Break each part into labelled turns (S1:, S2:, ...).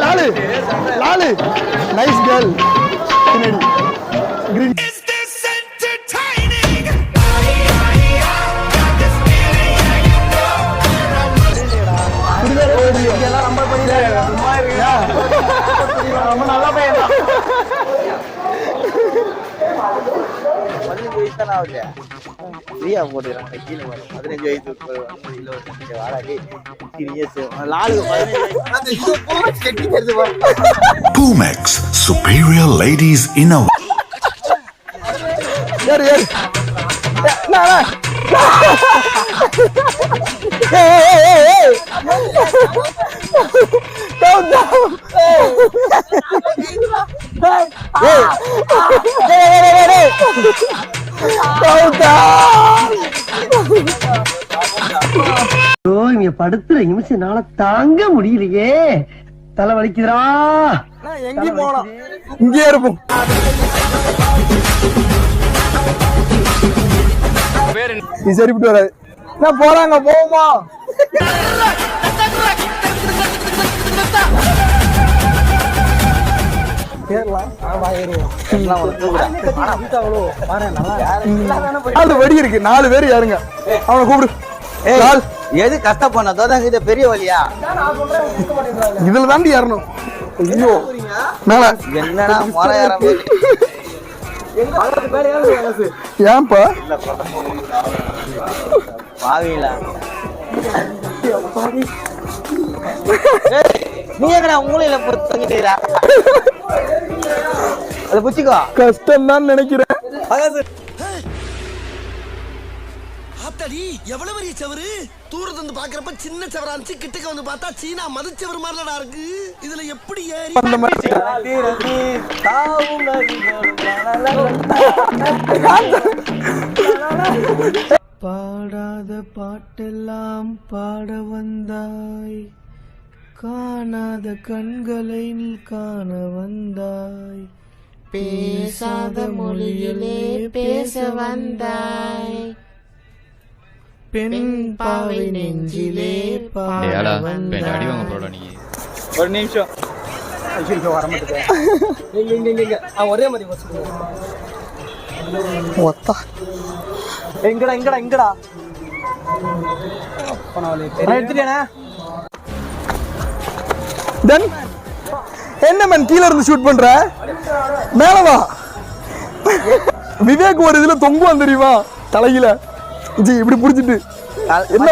S1: Lalu Lalu nice girl பின்னாடி green நல்லா பையன் 15 வயசு தான் ஆகுது. ஃப்ரீயா போட்டுக்கிறாங்க கீழே 15 வயசு வாடகை
S2: Pumex Superior Ladies Innerwear.
S3: இங்க படுத்துற நிமிஷம்னால தாங்க முடியலையே. தலை வலிக்குதுடா.
S1: எங்கேயும் போனோம், இங்கே இருப்போம். நீ சரிப்பட்டு வராது. நான் போறாங்க போவோமா? அது வடி இருக்கு, 4 பேர் யாருங்க அவனை கூப்பிடு.
S4: எது கஷ்டப்பண்ணதோ இது பெரிய வழியா?
S1: இதுல தாண்டி ஏறணும். ஐயோ
S4: என்னடா முறை
S1: ஏன்பா
S4: பாவீங்களா? நீ எங்கடா மூலையில பொறுத்துக்கிட்டீரா? அதை புச்சிக்கோ.
S1: கஷ்டம் தான் நினைக்கிறேன்.
S3: எவ்வளவு பெரிய செவரு தூரத்துல இருந்து பாக்குறப்ப சின்ன செவரா இருந்துச்சு, கிட்டக்க வந்து பார்த்தா சீனா மதுச்செவரு மாதிரிலடா இருக்கு. இதுல எப்படி ஏறி பாடாத பாட்டெல்லாம் பாட வந்தாய், காணாத கண்களை காண வந்தாய், பேசாத மொழியிலே பேச வந்தாய், பெண் பாவை நெஞ்சிலே பாட வந்தாய்.
S4: ஒரு நிமிஷம் வர மாட்டேன். ஒரே மாதிரி
S1: எங்கடா எங்கடா எங்கடா
S4: எடுத்துட்டேனா?
S1: என்ன மேன் கீழ இருந்து ஷூட் பண்ற? மேலவா? விவேக் ஒரு இதுல தொங்குவான் தெரியுமா தலையில, இப்படி புடிச்சிட்டு என்ன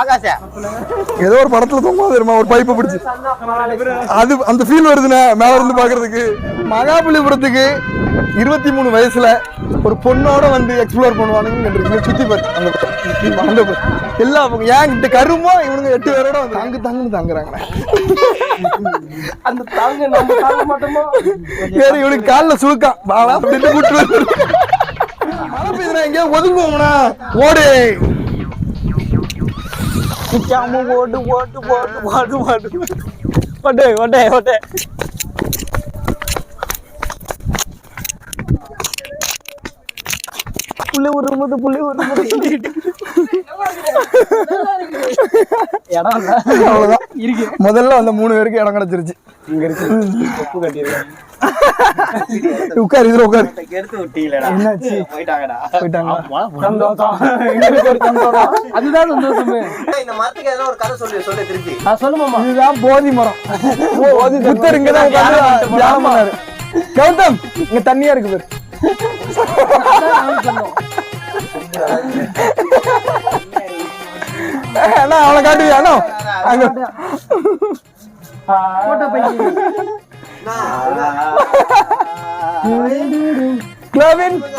S4: ஆகாச
S1: ஏதோ ஒரு படத்துல தொங்குவா தெரியுமா, ஒரு பைப்பை பிடிச்சு. அது அந்த ஃபீல் வருதுண்ணே மேல இருந்து பாக்குறதுக்கு. மகாபலிபுரத்துக்கு 23 வயசுல ஒரு பொண்ணோட வந்து எக்ஸ்ப்ளோர் பண்ணுவானுங்க. சுத்தி பாரு அந்த எல்லா ஏன் கிட்ட கருமோ இவனுங்க 8 பேரோட வந்து தாங்குன்னு தாங்குறாங்க.
S3: அந்த தாங்க நம்ம தாங்க மாட்டோமோ?
S1: சரி இவனுக்கு காலில் சுழுக்கான் பாலா அப்படின்னு கூட்டு வந்து மழை பெய்யுதுனா எங்கேயா ஒதுங்குவோம்னா ஓடு
S4: ஓட்டு ஓட்டு ஓட்டு ஓட்டு ஓட்டு ஓட்டே ஓட்டே ஓட்டே. புள்ளி விடும்போது
S1: அவ்வளவுதான் இருக்கு. முதல்ல அந்த 3 பேருக்கு இடம் கிடைச்சிருச்சு.
S4: இங்க இருக்கு உப்பு கட்டிருக்கேன்.
S1: உட்கார் இதுல உட்கார்.
S4: எடுத்து விட்டீங்களா?
S1: என்னாச்சு?
S4: போயிட்டாங்கடா.
S1: சந்தோஷம்.
S3: அதுதான் சந்தோஷமே.
S4: இந்த மரத்துக்கு ஏதோ ஒரு கதை சொல்லு திருப்பி.
S3: சொல்லுமாமா.
S1: இதுதான் போதி மரம். புத்தர் இங்கதான் உட்கார்ந்து தியானம் பண்ணாரு. கௌதம் இங்க தண்ணியா இருக்கு பாரு. அவளை காட்டுவியா? அங்க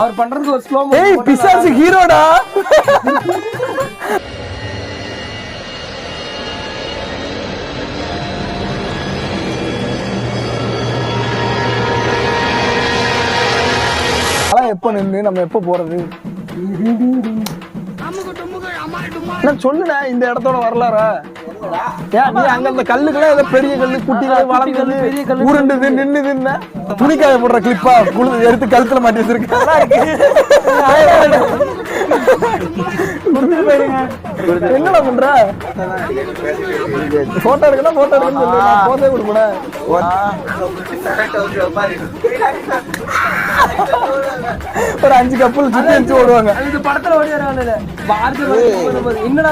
S3: அவர் பண்றது ஒரு ஸ்லோ
S1: பிசாசு ஹீரோடா. எப்ப நின்று நம்ம எப்ப போறது சொல்லுண்ணே. இந்த இடத்தோட வரலாறா? ஏன் நீ அங்க அந்த கல்லுக்குள்ள ஏதோ பெரிய கல்லு குட்டி கல்லு வளர்ந்து பெரிய கல்லு உருண்டுது நின்னுதுன்னா துணிக்காய போடுற கிளிப்பா எடுத்து கழுத்துல மாட்டி வச்சிருக்க. என்னடா பண்ற போட்டோ எடுக்கணும் போட்டோ எடுக்கணும் போட்டோ கொடுப்பேன் ஒரு 5 கப்பல் சுத்தி வச்சு ஓடுவாங்க
S4: படத்துல ஓடி வராங்க என்னடா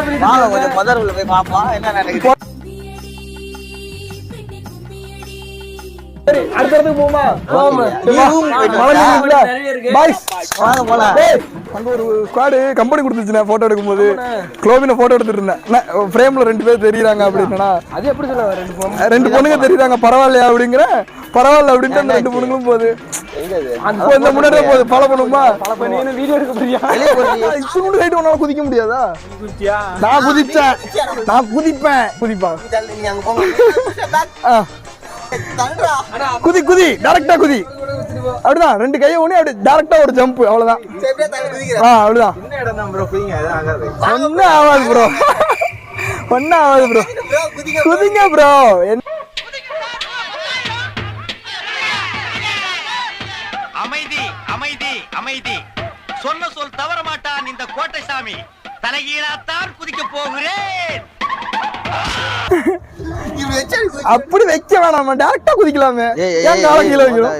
S4: மதர்ல போய் பாப்பா என்ன நடக்குது
S1: சரி அடுத்ததுக்கு போமா அங்க ஒரு ஸ்குவாடு கம்பெனி கொடுத்துச்சுண்ணே போட்டோ எடுக்கும்போது க்ளோவின போட்டோ எடுத்துட்டு இருந்தேன் ஃப்ரேம்ல 2 பேர் தெரியுறாங்க அப்படின்னா
S4: அது எப்படி சொல்ல
S1: 2 பொண்ணுங்க தெரியுறாங்க பரவாயில்லையா அப்படிங்கிற பரவாயில்ல அப்படின்ட்டு அந்த 2 பொண்ணுங்களும் போகுது அந்த முன்னாடியே போகுது பல பண்ணுமா
S4: வீடியோ எடுக்க போறியா
S1: இத்தனோட ஹைட் உன்னால குதிக்க முடியாதா நான் குதிப்பேன் குதி குதி டைரக்டா குதி அப்படிதான் 2 கையை ஒண்ணு அப்படி டைரக்டா ஒரு ஜம்ப் அவ்வளவுதான் அவ்வளவுதான் ஒன்னும் ஆகாது ப்ரோ குதிங்க ப்ரோ
S5: அமைதி அமைதி அமைதி சொன்ன சொல் தவற மாட்டான் இந்த கோட்டை சாமி தலைகீழாத்தான் குதிக்க போகிறேன்
S1: அப்படி வைக்க வேணாம் டைரக்டா குதிக்கலாமே ஏன் கால கீழ வைக்கணும்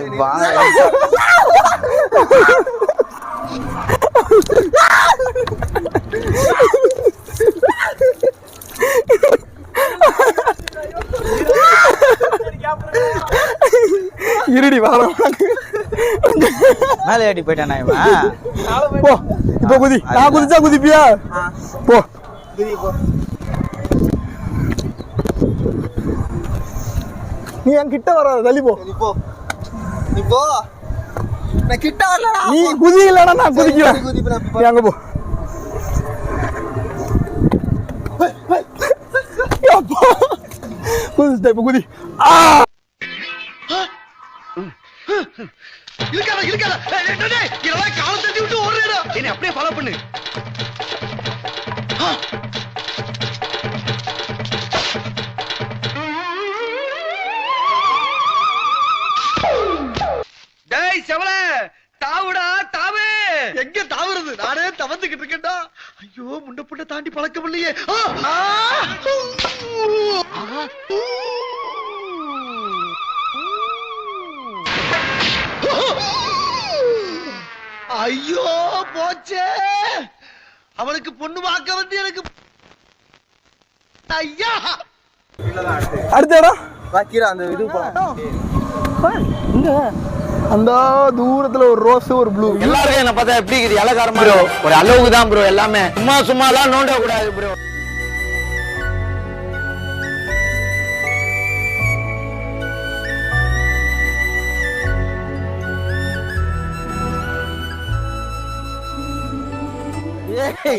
S1: இருடி வர
S4: மேலே ஏறி போயிட்டானா இவன்
S1: போ இப்போ குதி நான் குதிச்சா குதிப்பியா போ நீ என் கிட்ட வராத தள்ளி போ
S3: நான் கிட்ட வரலடா
S1: நீ குதி இல்லடா நான் குதிக்கிறேன் நீ அங்க போ குதிச்சா இப்போ குதி
S5: இருக்காத இதெல்லாம் கால தட்டி விட்டு ஓடுறேடா என்னை அப்படியே ஃபாலோ பண்ணு டேய் செவல தாவுடா தாவு
S3: எங்க தாவுறது நானே தவந்துகிட்டு இருக்கேன்டா ஐயோ முண்ட புண்ட தாண்டி பழக்கம் இல்லையே ஐயோ போச்சே அவனுக்கு பொண்ணு பார்க்க வந்து எனக்கு ஐயா
S1: அடுத்த இடம்
S4: பாக்கிரா அந்த இது
S1: அந்த தூரத்துல ஒரு ரோஸ் ஒரு ப்ளூ
S4: எல்லாரும் என்ன பார்த்தா எப்படி இருக்குது இலக்காரமா ப்ரோ ஒரு அளவுக்கு தான் ப்ரோ எல்லாமே சும்மா எல்லாம் நோண்ட கூடாது ப்ரோ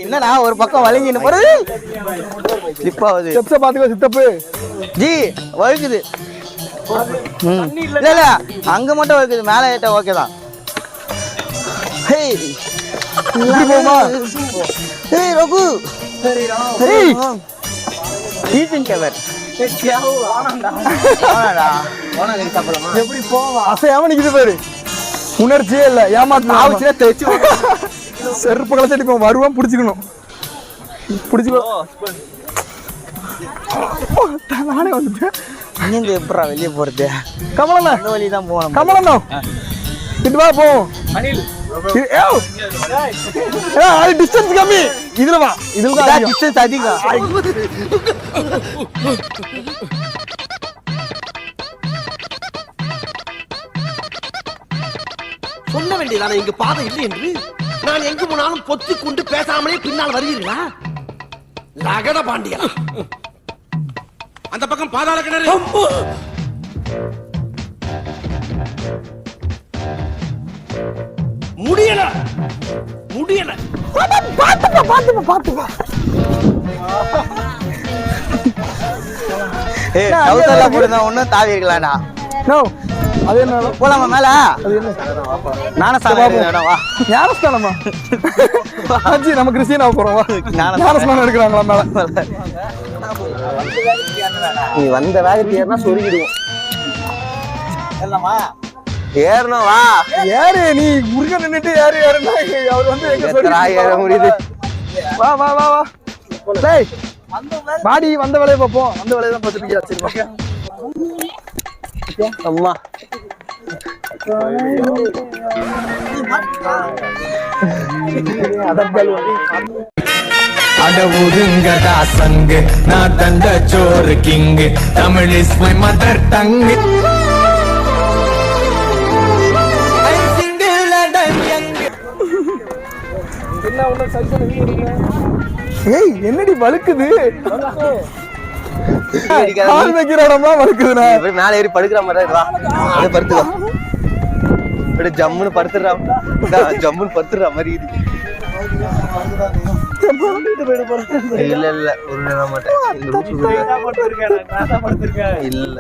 S4: என்னடா ஒரு பக்கம் வளைஞ்சின்னு போறது ஸ்லிப்பாகுது
S1: ஸ்டெப்ஸை பாத்துக்கோ சித்தப்பு
S4: ஜி வழுக்குது இல்ல இல்ல அங்க மட்டும் வழுக்குது மேல ஏட்ட ஓகே தான்
S1: போமா
S4: ஏய் ரகு ஈசன் கவர்
S1: எப்படி போவா அசையாம நிக்குது பாரு உணர்ச்சியே இல்ல ஏமாத்து தேய்ச்சி செருப்பு கலச்சடி இப்போ வருவான் பிடிச்சிக்கணும் நானே வந்துட்டேன்
S4: இங்க எப்படா வெளியே போறது
S1: கமலண்ணா
S4: அந்த வழி தான் போகணும்
S1: கமலண்ணா இட்டு வா போவோம் அது டிஸ்டன்ஸ் கம்மி இதுல வா இதுல
S4: டிஸ்டன்ஸ் அதிகம்
S3: சொல்ல வேண்டியதான இங்க பாதை இல்லை என்று நான் எங்கு போனாலும் பொத்தி கொண்டு பேசாமலே பின்னால் வருவீர்களா லகட பாண்டியா
S5: அந்த பக்கம் பாதாள கிணறு
S3: முடியல
S1: பாத்துப்பா
S4: ஏய் டவுசர்லாம் போடுறதா ஒண்ணும் தாவி இருக்கலாம்டா
S1: நோ அது என்ன
S4: போலாமா மேல
S1: அது என்ன
S4: ஞானஸ்தானம் இடம் வா
S1: ஞானஸ்தானமா அஜி நம்ம கிறிஸ்டியனா போறோம் வா ஞானஸ்தானம் எடுக்கறாங்களா மேல
S4: நீ வந்த வேகத்துக்கு ஏறினா சொருகிடுவோம் ஏறணும் வா
S1: யாரு நீ முருகன் நின்னுட்டு யாரு யாருன்னா அவர் வந்து எங்க
S4: ஏற முடியுது
S1: வா வா வா வா டேய் வாடி வந்த வேலையை பார்ப்போம். அந்த வேலையை தான் பார்த்துட்டு சரி
S4: அம்மா
S6: அடவுதுங்கடா சங்கு நான் தந்த சோறு king Tamil is my mother டங்கு
S1: ஏய் என்னடி வழுக்குது கால் வைக்கிற இடம்லாம் வழுக்குதுண்ணா.
S4: மேல ஏறி படுக்கிற மாதிரி வா அப்படியே படுத்துக்கோ அப்படியே ஜம்முன்னு படுத்துடுறா ஜம்முன்னு படுத்துடுற மாதிரி இருக்கு. இல்ல இல்ல ஒரு நேரம் மாட்டேன் இல்ல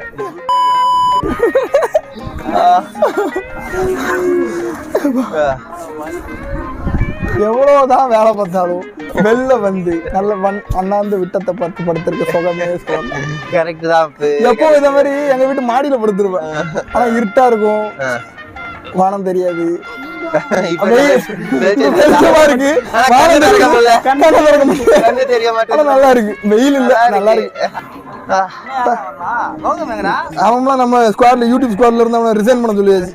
S1: எவ்வளவுதான் வேலை பார்த்தாலும் வெளில வந்து நல்ல அண்ணாந்து விட்டத்தை பார்த்து படுத்திருக்க சுகமே
S4: கரெக்ட் தான்.
S1: எப்போ இந்த மாதிரி எங்க வீட்டு மாடியில படுத்துருவேன். ஆனா இருட்டா இருக்கும், வானம் தெரியாது, நல்லா இருக்கு, வெயில் இல்ல, நல்லா இருக்கு. அவன்லாம் நம்ம ஸ்குவாட்ல யூடியூப் ஸ்குவாட்ல இருந்து அவனை ரிசைன் பண்ண சொல்லியாச்சு.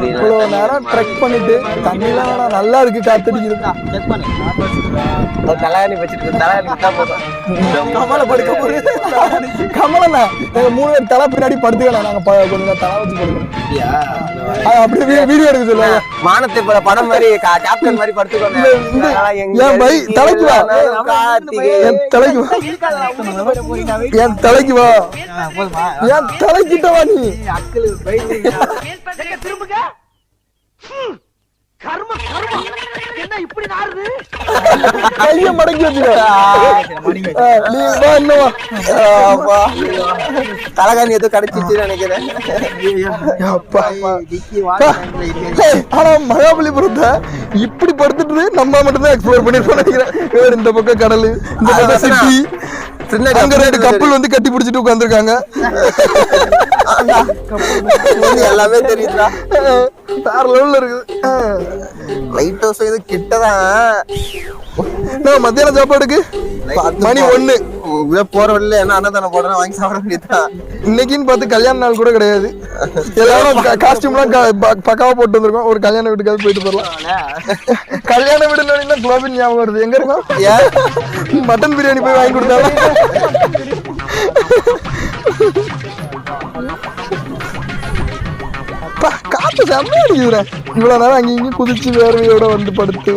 S1: இவ்வளவு நேரம் ட்ரெக் பண்ணிட்டு தண்ணிலாம் நல்லா இருக்கு, காத்தடிக்குது. கமலண்ணா எங்க 3 பேர் தலை பின்னாடி படுத்துக்கலாம். நாங்க கொஞ்சம் தலை வச்சு படுக்கணும். அப்படியே வீடியோ எடுக்க சொல்லுவாங்க.
S4: மானத்தை படம் மாதிரி கேப்டன் மாதிரி படுத்துக்கோங்க.
S1: தலைக்கு வா, என் தலைக்கு வா, என் தலைக்கு வா, என் தலைக்கிட்ட வா. நீ
S3: திரும்புங்க. கர்ம கர்ம என்ன இப்படி நாறுது?
S1: கைய மடக்கி வச்சுக்க. நீ வா இன்னும் வா.
S4: தலகாணி ஏதோ கிடைச்சிச்சு நினைக்கிறேன்.
S1: ஆனா மகாபலிபுரத்தை இப்படி படுத்துட்டு நம்ம மட்டும்தான் எக்ஸ்ப்ளோர் பண்ணிருக்கோம் நினைக்கிறேன். இந்த பக்கம் கடல், இந்த பக்கம் சிட்டி, அங்க 2 கப்பல் வந்து கட்டி பிடிச்சிட்டு உட்காந்துருக்காங்க.
S4: எல்லாமே தெரியுதா?
S1: வேற லெவல்ல இருக்குது.
S4: லைட் ஹவுஸ் இது கிட்டதான்.
S1: மத்தியான சாப்பாடுக்கு மணி 1
S4: போற வழியில என்ன அன்னதானம் போடுறேன் வாங்கி சாப்பிட வேண்டியதுதான்.
S1: இன்னைக்குன்னு பார்த்து கல்யாண நாள் கூட கிடையாது. எல்லாரும் காஸ்டியூம்லாம் பக்காவா போட்டு வந்திருக்கோம். ஒரு கல்யாண வீட்டுக்காவது போயிட்டு போறலாம். கல்யாண வீடுன்னு குலோபின் ஞாபகம் வருது. எங்க இருக்கோம்? மட்டன் பிரியாணி போய் வாங்கி கொடுத்தாலும் காத்து செம்மையா அடிக்குதுறேன். இவ்வளவு நேரம் அங்க இங்க குதிச்சு வேர்வையோட வந்து படுத்து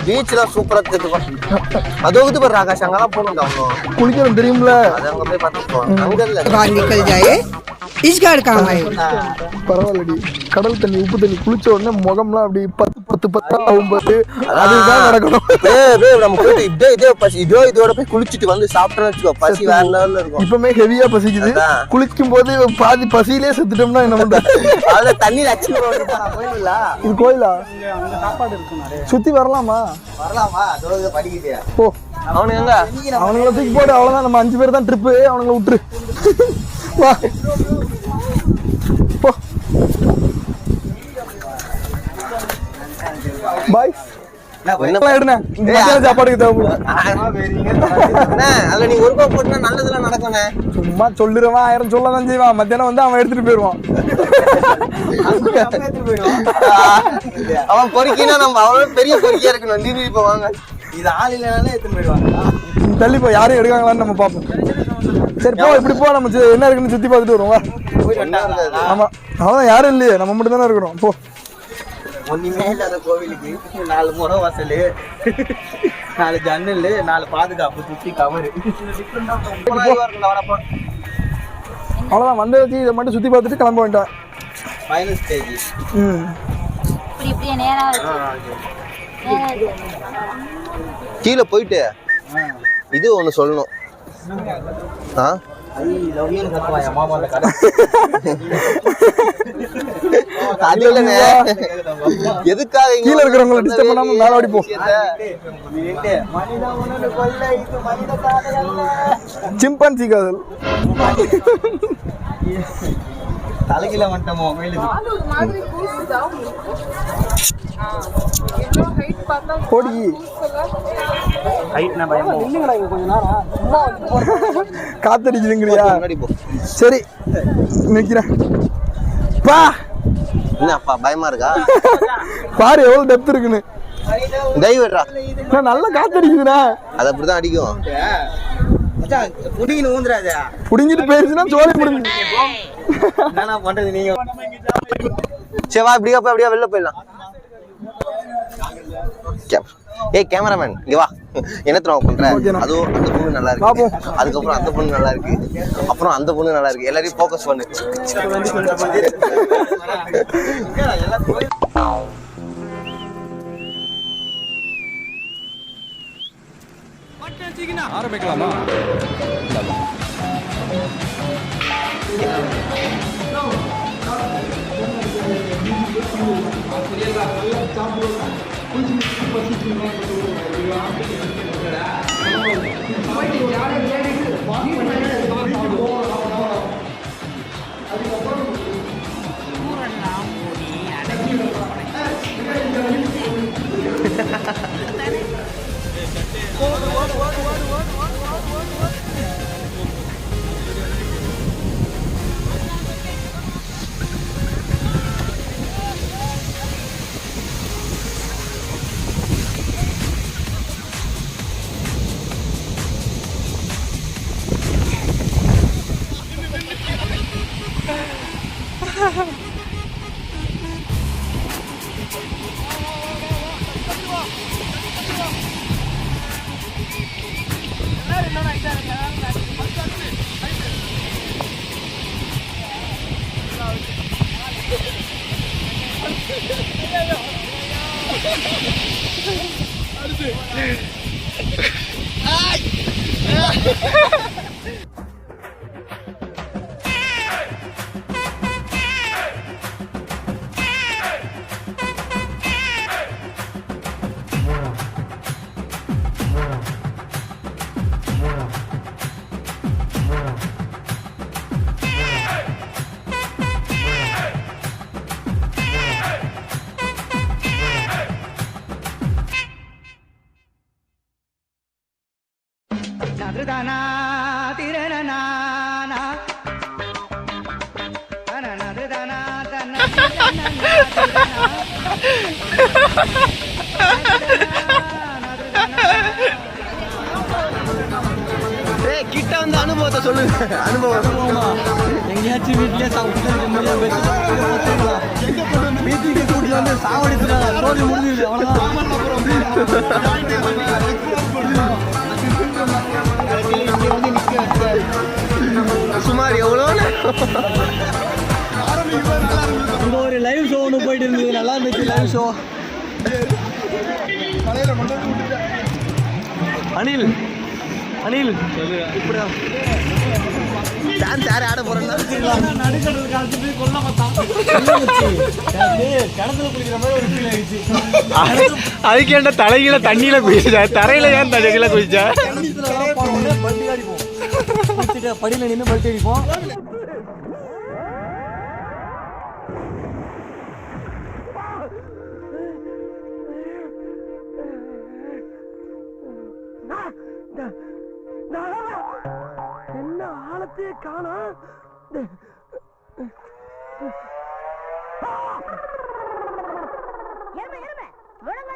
S4: பீச்லாம் சூப்பரா தெரியும். அது வந்து பாரு ஆகாஷ் அங்கெல்லாம் போகணும்.
S1: குளிக்கணும் தெரியும்ல.
S4: அது அங்க போய் பார்த்துப்போம். அங்க இல்ல
S7: निकल जाए इस घर काम है.
S1: பரவாயில்லடி, கடல் தண்ணி உப்பு தண்ணி குளிச்ச உடனே முகம்லாம் அப்படி 10 ஆகும்போது அதுதான் நடக்கணும்.
S4: நம்ம போயிட்டு இதோட போய் குளிச்சுட்டு வந்து சாப்பிட்டோம்னு வச்சுக்கோ, பசி வேற லெவல்ல இருக்கும்.
S1: இப்பவுமே ஹெவியா பசிக்குது. குளிக்கும் போது பாதி பசியிலே செத்துட்டோம்னா என்ன பண்றது?
S4: அதுல தண்ணி அச்சு
S1: இது கோயிலா? சுத்தி வரலாமா?
S4: வரலாமா? படிக்கிட்டியா?
S1: ஓ
S4: அவனுங்க
S1: அவனுங்களை தூக்கி போடு. அவ்வளவுதான், நம்ம 5 பேர் தான் ட்ரிப்பு. அவனுங்களை விட்டுரு. வா போ. பாய் சாப்பாடுக்கு தேவைப்படும்.
S4: அதுல நீ ஒரு ரூபா போட்டுனா நல்லதெல்லாம் நடக்கும்ண்ணே.
S1: சும்மா சொல்லுறவன் 1000 சொல்லதான் செய்வான். மத்தியானம் வந்து அவன் எடுத்துட்டு போயிடுவான்.
S4: அவன் பொறுக்கினா நம்ம அவனோட பெரிய பொறுக்கியா இருக்கணும். நீ இப்ப வாங்க, இது ஆள் இல்லைனாலே எடுத்துட்டு போயிடுவாங்க.
S1: தள்ளி போ, யாரும் எடுக்காங்களான்னு நம்ம பார்ப்போம். சரி போ, இப்படி போ, நம்ம என்ன இருக்குன்னு சுத்தி பார்த்துட்டு வருவோம். ஆமா அவ்வளவுதான், யாரும் இல்லையே, நம்ம மட்டும் தானே இருக்கிறோம். போ.
S4: ஒண்ணுமே இல்லாத கோவிலுக்கு 4 முறை வாசல், 4 ஜன்னல், 4 பாதுகாப்பு, சுத்தி கவரு.
S1: அவ்வளவுதான், வந்த வச்சு இதை மட்டும் சுத்தி பார்த்துட்டு கிளம்ப வேண்டாம்.
S4: Final stage. கீழே போயிட்டு இது ஒண்ணு சொல்லணும். எதுக்காக
S1: கீழே இருக்கிறவங்களை டிஸ்டர்ப் பண்ணாம மேல ஓடி போ. சிம்பன்சி காதல்.
S4: தலைகீழ வந்துட்ட மொபைலுக்கு.
S1: போடி
S4: ஹைட்னா பயமா. இல்லங்கடா இங்க கொஞ்ச நேரம்.
S1: காத்தடிக்குதுங்கறியா?
S3: முன்னாடி போ.
S1: சரி நிக்கிறேன். பா
S3: என்னப்பா பயமா இருக்கா?
S1: பாரு எவ்வளவு டெப்த் இருக்குன்னு.
S3: டைவர்டா.
S1: நான் நல்லா காத்தடிக்குதுடா.
S3: அது அப்படிதான் அடிக்கும்.
S4: மச்சான் புடிங்கிட்டு ஊந்துறாதே.
S1: புடிங்கிட்டு போயிருச்சுன்னா சோலி புடிங்க.
S4: என்னடா பண்றது நீங்க?
S3: சரி வா இப்படியா போய் அப்படியே வெளில போயிடலாம். ஏய் கேமராமேன் இங்க வா. என்ன தெரியுமா பண்ற? அதுவும் அந்த பொண்ணு நல்லா இருக்கு, அதுக்கப்புறம் அந்த பொண்ணு நல்லா இருக்கு, அப்புறம் அந்த பொண்ணு நல்லா இருக்கு, எல்லாரையும் ஃபோக்கஸ் பண்ணு.
S6: ஆரம்பிக்கலாமா?
S3: ஏய் கிட்ட வந்து அனுபவத்தை சொல்லுங்க. அனுபவம்
S4: எங்கேயாச்சும் வீட்லயே சாப்பிட்டு வீட்டுக்கு கூட்டி வந்து சாவடிச்சுட்டாங்க. சோழி முடிஞ்சிருச்சு அவ்வளவுதான்.
S3: சுமார் எவ்வளோ
S4: இங்க ஒரு லைவ் ஷோ ஒன்று போயிட்டு இருந்தது, நல்லா இருந்துச்சு லைவ் ஷோ. அனில் அனில் இப்படியா
S3: டான்ஸ் யார் ஆட போறேன்னா
S4: நடுக்கடல் காலத்துக்கு கொல்ல மாட்டான். கிணத்துல குளிக்கிற மாதிரி ஒரு ஃபீல் ஆயிடுச்சு.
S6: அதுக்கு ஏன்டா தலைகீழ தண்ணியில குதிச்ச? தரையில ஏன் தலைகீழ குதிச்ச?
S4: பல்ட்டி அடிப்போம், படியில நின்று பல்ட்டி அடிப்போம்.
S1: என்ன ஆழத்தையே காணா.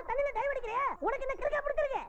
S8: தண்ணியில டைவ் அடிக்கிறியா? உனக்கு என்ன கிறுக்கா பிடிச்சிருக்கு?